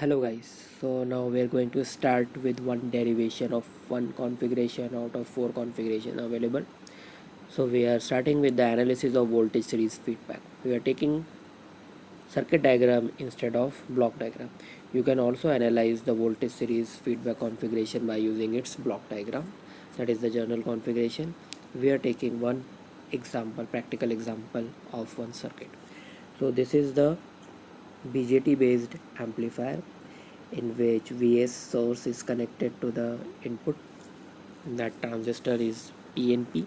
Hello guys, so now we are going to start with one derivation of one configuration out of four configuration available. So we are starting with the analysis of voltage series feedback. We are taking circuit diagram instead of block diagram. You can also analyze the voltage series feedback configuration by using its block diagram, that is the general configuration. We are taking one example, practical example of one circuit. So this is the BJT based amplifier in which Vs source is connected to the input. That transistor is PNP.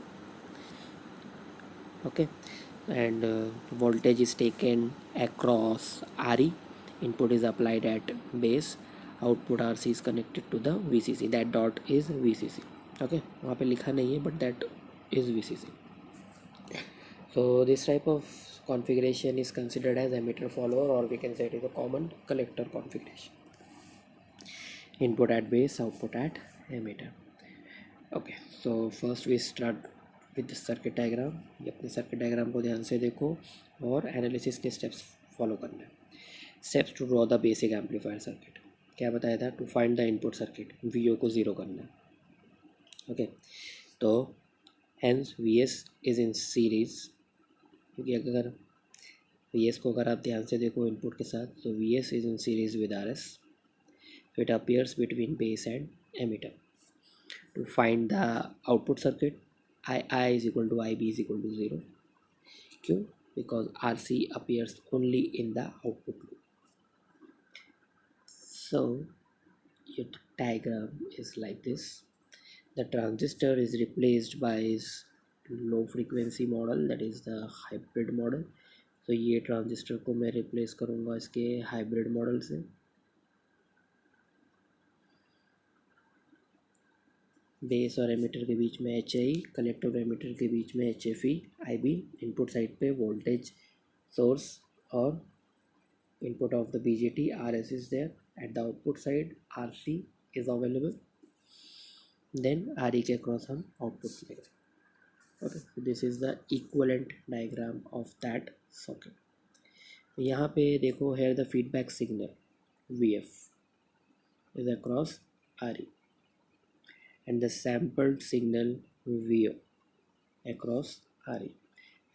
Okay, and voltage is taken across RE. Input is applied at base. Output RC is connected to the VCC. That dot is VCC. Okay, वहाँ पे लिखा नहीं है, but that is VCC. So this type of configuration is considered as emitter follower, or we can say it is a common collector configuration. Input at base, output at emitter. Okay, so first we start with the circuit diagram. ये अपने circuit diagram को ध्यान से देखो और analysis के steps follow करना है. Steps to draw the basic amplifier circuit. क्या बताया था? To find the input circuit, VO को ज़ीरो करना है. ओके, तो hence V S is in series, क्योंकि अगर वी एस को अगर आप ध्यान से देखो इनपुट के साथ, तो we S is in series with R S. It appears between base and emitter. To find the output circuit, I is equal to IB is equal to 0. Q, because RC appears only in the output loop. So your diagram is like this. The transistor is replaced by its low frequency model, that is the hybrid model. So ये transistor को मैं replace करूँगा इसके hybrid model से. Base और emitter के बीच में एच आई, कलेक्टर और एमिटर के बीच में एच एफ ई आई बी. इनपुट साइड पे वोल्टेज सोर्स और input of the B J T R S is there. At the output side R C is available. Then R E के across हम output लेंगे. Okay, this is the equivalent diagram of that socket. यहाँ पे देखो, here the feedback signal V F is across R E and the sampled signal VO across RE.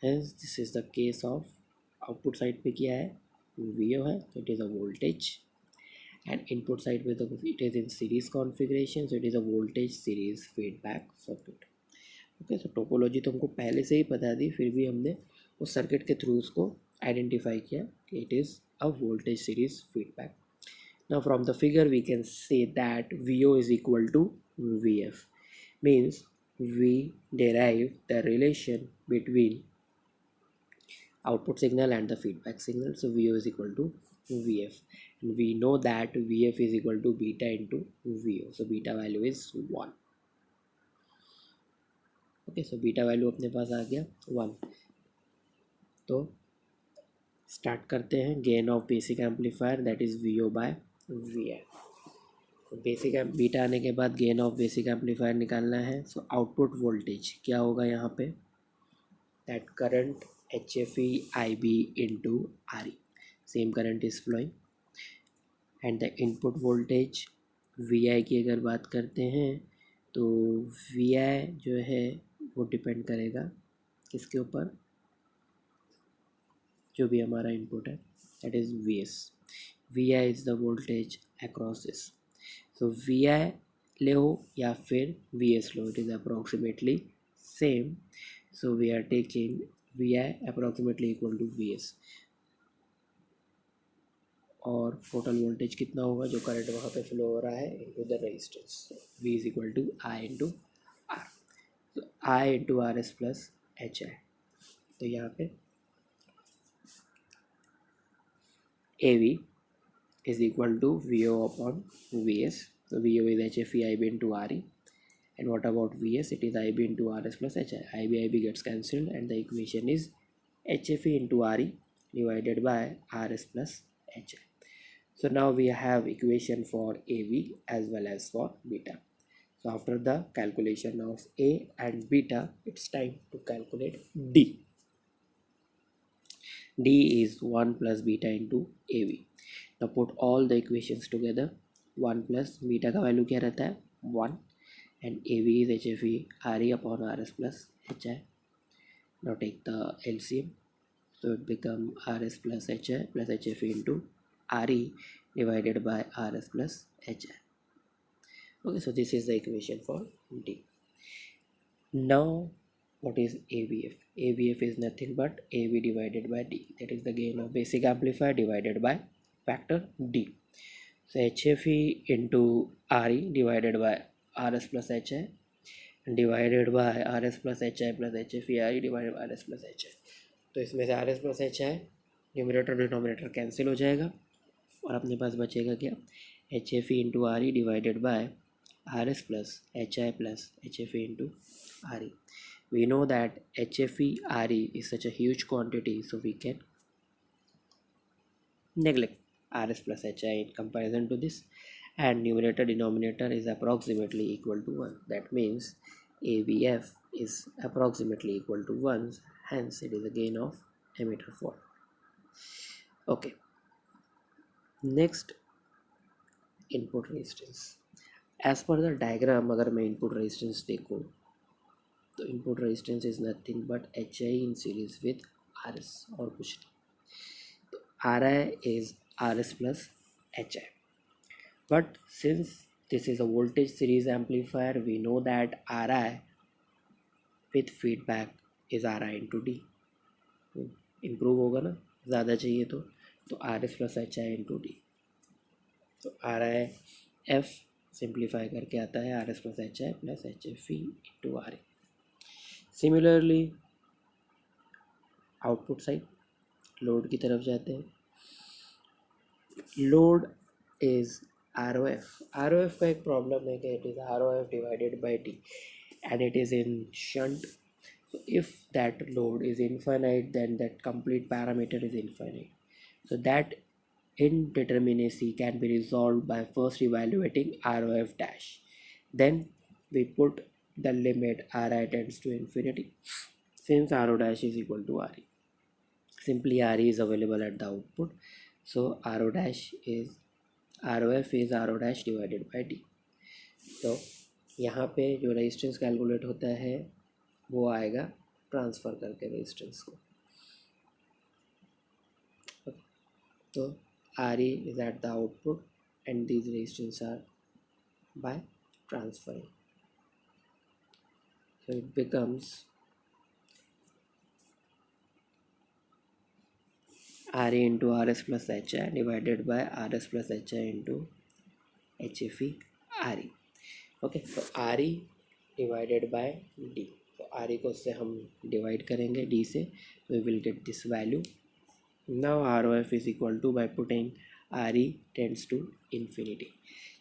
Hence this is the case of output side पे क्या है, VO है, so it is a voltage, and input side पे तो it is in series configuration, so it is a voltage series feedback circuit. Okay, so topology तो हमको पहले से ही पता थी, फिर भी हमने उस सर्किट के थ्रू उसको आइडेंटिफाई किया कि it is a voltage series feedback. Now from the figure we can say that VO is equal to VF, means we derive the relation between output signal and the feedback signal. So VO is equal to VF, and we know that VF is equal to beta into VO. So beta value is 1. Okay, so beta value अपने पास आ गया 1. तो start करते हैं. Gain of basic amplifier, that is VO by VF. Basic beta आने के बाद gain of basic amplifier निकालना है. सो आउटपुट वोल्टेज क्या होगा यहाँ पे, that current h F E I b into r e. Same current is flowing. And the input voltage v i की अगर बात करते हैं, तो वी आई जो है वो डिपेंड करेगा किसके ऊपर, जो भी हमारा इनपुट है, that is V S. V I is the voltage across this. So Vi लो या फिर Vs लो, it is approximately same. So we are taking Vi approximately equal to Vs. और टोटल वोल्टेज कितना होगा जो करंट वहाँ पे फ्लो हो रहा है into the resistance. V is equal to i into r. तो i into r s plus h i. तो यहाँ पे a v is equal to VO upon VS. So VO is HFE IB into RE. And what about VS? It is IB into RS plus HI. IB gets cancelled, and the equation is HFE into RE divided by RS plus HI. So now we have equation for AV as well as for beta. So after the calculation of A and beta, it's time to calculate D. D is 1 plus beta into AV. Now put all the equations together. 1 plus beta का value क्या रहता है 1 and AV is HFE RE upon RS plus HI. Now take the LCM. So it become RS plus HI plus HFE into RE divided by RS plus HI. Okay, so this is the equation for D. Now what is AVF? AVF is nothing but AV divided by D. That is the gain of basic amplifier divided by factor D. So HFE into RE divided by RS plus HI divided by RS plus HI plus HFE RE divided by RS plus HI. तो इसमें से RS plus HI numerator denominator cancel हो जाएगा और अपने पास बचेगा क्या HFE into RE divided by RS plus HI plus HFE into RE. We know that HFE RE is such a huge quantity, so we can neglect RS plus HI in comparison to this, and numerator denominator is approximately equal to 1. That means AVF is approximately equal to 1, hence it is a gain of emitter fault. Okay, next input resistance. As per the diagram, अगर मैं input resistance देखूँ तो input resistance is nothing but HI in series with RS और कुछ नहीं. तो RI is RS plus HI. But since this is a voltage series amplifier, we know that RI with feedback is RI into D. Improve होगा ना, ज़्यादा चाहिए तो RS plus HI into D. तो RIF सिंप्लीफाई करके आता है RS plus HI plus HFE into RE. Similarly, output side load की तरफ जाते हैं. Load is ROF. ROF का एक प्रॉब्लम है कि it is ROF divided by D and it is in shunt. So if that load is infinite, then that complete parameter is infinite. So that indeterminacy can be resolved by first evaluating ROF dash. Then we put the limit RI tends to infinity. Since RO dash is equal to RE, simply RE is available at the output. So RO dash is ROF is RO dash divided by D. तो यहाँ पे जो resistance calculate होता है वो आएगा transfer करके resistance को. तो RE is at the output and these resistance are by transferring. So it becomes RE into RS plus HI divided by RS plus HI into HFE RE. Okay, so RE divided by D. तो RE को उससे हम divide करेंगे D से, we will get this value. Now ROF is equal to by putting RE tends to infinity.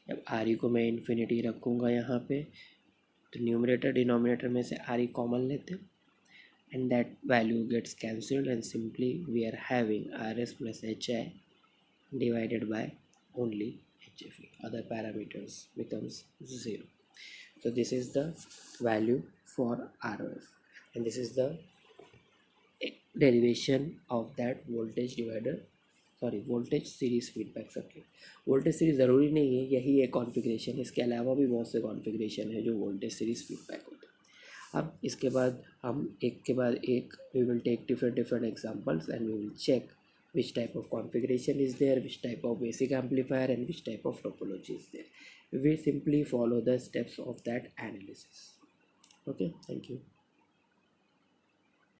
जब RE को मैं infinity रखूँगा यहाँ पे तो न्यूमरेटर डिनोमिनेटर में से RE कॉमन लेते हैं and that value gets cancelled and simply we are having RS plus HI divided by only HFE. Other parameters becomes 0. So this is the value for ROF and this is the derivation of that voltage series feedback circuit. Voltage series ज़रूरी नहीं है यही एक configuration है, इसके अलावा भी बहुत से कॉन्फ़िगरेशन है जो वोल्टेज सीरीज फीडबैक होते हैं. अब इसके बाद हम एक के बाद एक we will take different examples and we will check which type of configuration is there, which type of basic amplifier and which type of topology is there. We simply follow the steps of that analysis. Okay, thank you.